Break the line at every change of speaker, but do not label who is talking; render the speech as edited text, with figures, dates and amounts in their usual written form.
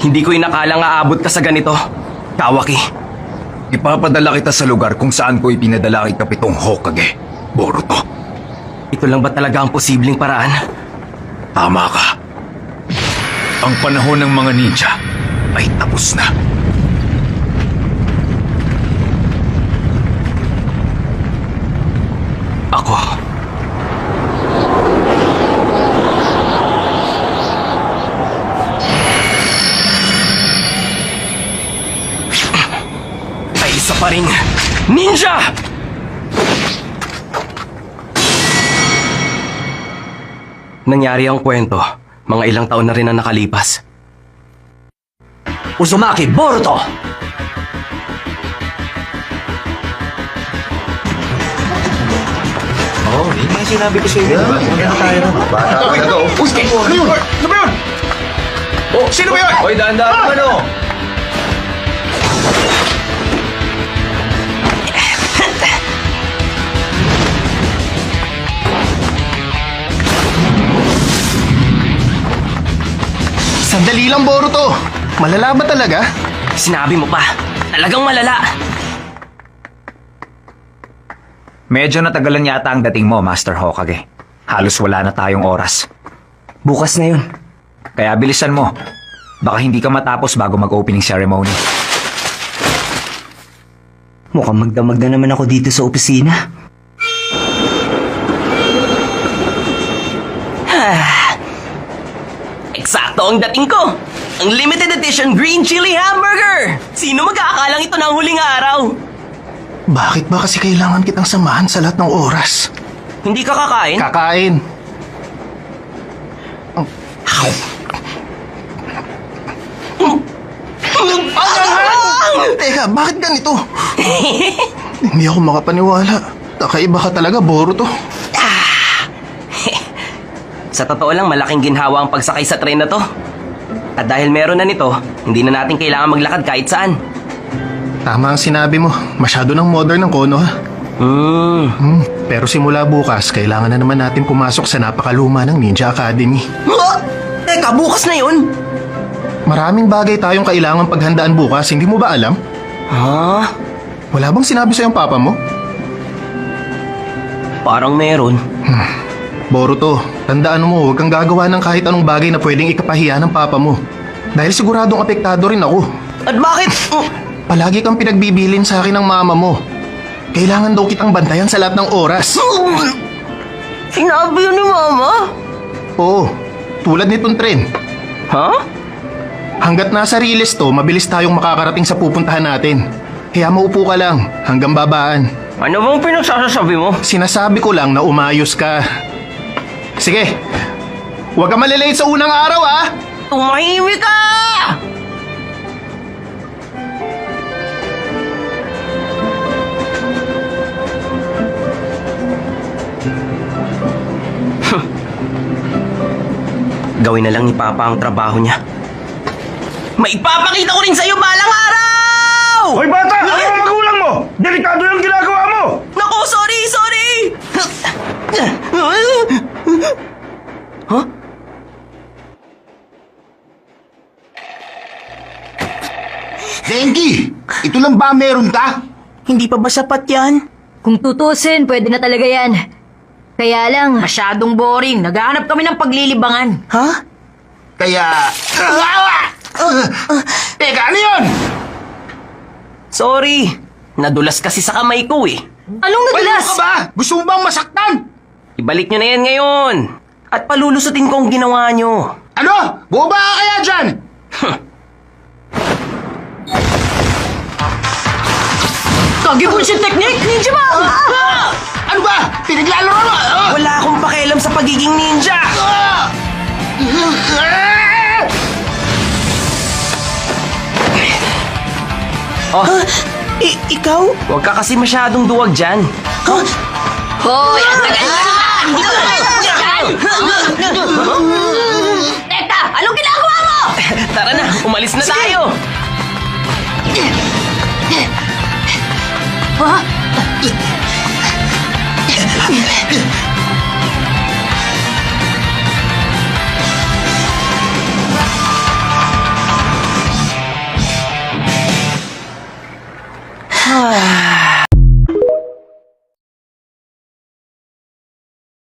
Hindi ko inakalang aabot ka sa ganito, Kawaki.
Ipapadala kita sa lugar kung saan ko ipinadala kay Kapitong Hokage, Boruto.
Ito lang ba talaga ang posibleng paraan?
Tama ka. Ang panahon ng mga ninja ay tapos na.
Ako. Ay isa pa ring ninja! Nangyari ang kwento. Mga ilang taon na rin ang nakalipas.
Uzumaki Boruto!
Oo, yun yung sinabi ko sa inyo. Maganda tayo na. Bata ka na to.
Uy! Ano yun? Ano ba yun? Oh, sino ba yun?
Hoy, dahan-dahan naman o.
Sandali lang, Boruto. Malala ba talaga?
Sinabi mo pa. Talagang malala.
Medyo natagalan yata ang dating mo, Master Hokage. Halos wala na tayong oras.
Bukas na yun.
Kaya bilisan mo. Baka hindi ka matapos bago mag-opening ceremony.
Mukhang magdamag na naman ako dito sa opisina.
Eksakto ang dating ko! Ang limited edition green chili hamburger! Sino mag-aakalang ito ng huling araw?
Bakit ba kasi kailangan kitang samahan sa lahat ng oras?
Hindi ka kakain?
Kakain. Teka, bakit ganito? Hindi ako makapaniwala. Kakaiba ka talaga, Boruto.
Sa totoo lang, malaking ginhawa ang pagsakay sa train na to. At dahil meron na nito, hindi na natin kailangan maglakad kahit saan.
Tama ang sinabi mo. Masyado ng modern ng Kono, ha? Pero simula bukas, kailangan na naman natin pumasok sa napakaluma ng Ninja Academy.
Teka, bukas na yun!
Maraming bagay tayong kailangan paghandaan bukas, hindi mo ba alam?
Ha?
Wala bang sinabi sa'yo ang papa mo?
Parang meron.
Boruto, tandaan mo, huwag kang gagawa ng kahit anong bagay na pwedeng ikapahiya ng papa mo. Dahil siguradong apektado rin ako.
At bakit?
Palagi kang pinagbibilin sa akin ng mama mo. Kailangan daw kitang bantayan sa lahat ng oras.
Sinabi yun ni Mama?
Oo, tulad nitong tren.
Ha?
Hanggat nasa riles to, mabilis tayong makakarating sa pupuntahan natin. Kaya maupo ka lang, hanggang babaan.
Ano bang pinagsasasabi mo?
Sinasabi ko lang na umayos ka. Sige, huwag ka malilate sa unang araw, ha?
Tumahimik ka! Gawin na lang ni Papa ang trabaho niya. Maipapakita ko rin sa'yo balang araw!
Hoy bata! Ano ang magulang mo? Delikado yung ginagawa mo!
Naku, sorry! Huh?
Dengi, ito lang ba meron ka?
Hindi pa ba sapat yan?
Kung tutusin, pwede na talaga yan. Kaya lang,
Masyadong boring. Naghahanap kami ng paglilibangan.
Ha? Kaya... Teka, ano yun?
Sorry. Nadulas kasi sa kamay ko eh.
anong nadulas?
Ka ba? Gusto mo bang masaktan?
Ibalik nyo na yan ngayon. At palulusutin ko ang ginawa nyo.
Ano? Boba ka kaya dyan?
Kagi bullshit technique! Ninja ba?
Ano ba? Pinaglalaro mo?
Wala akong pakialam sa pagiging ninja. Oh,
Ikaw?
huwag ka kasi masyadong duwag dyan.
Hoy, ang tagal na naman!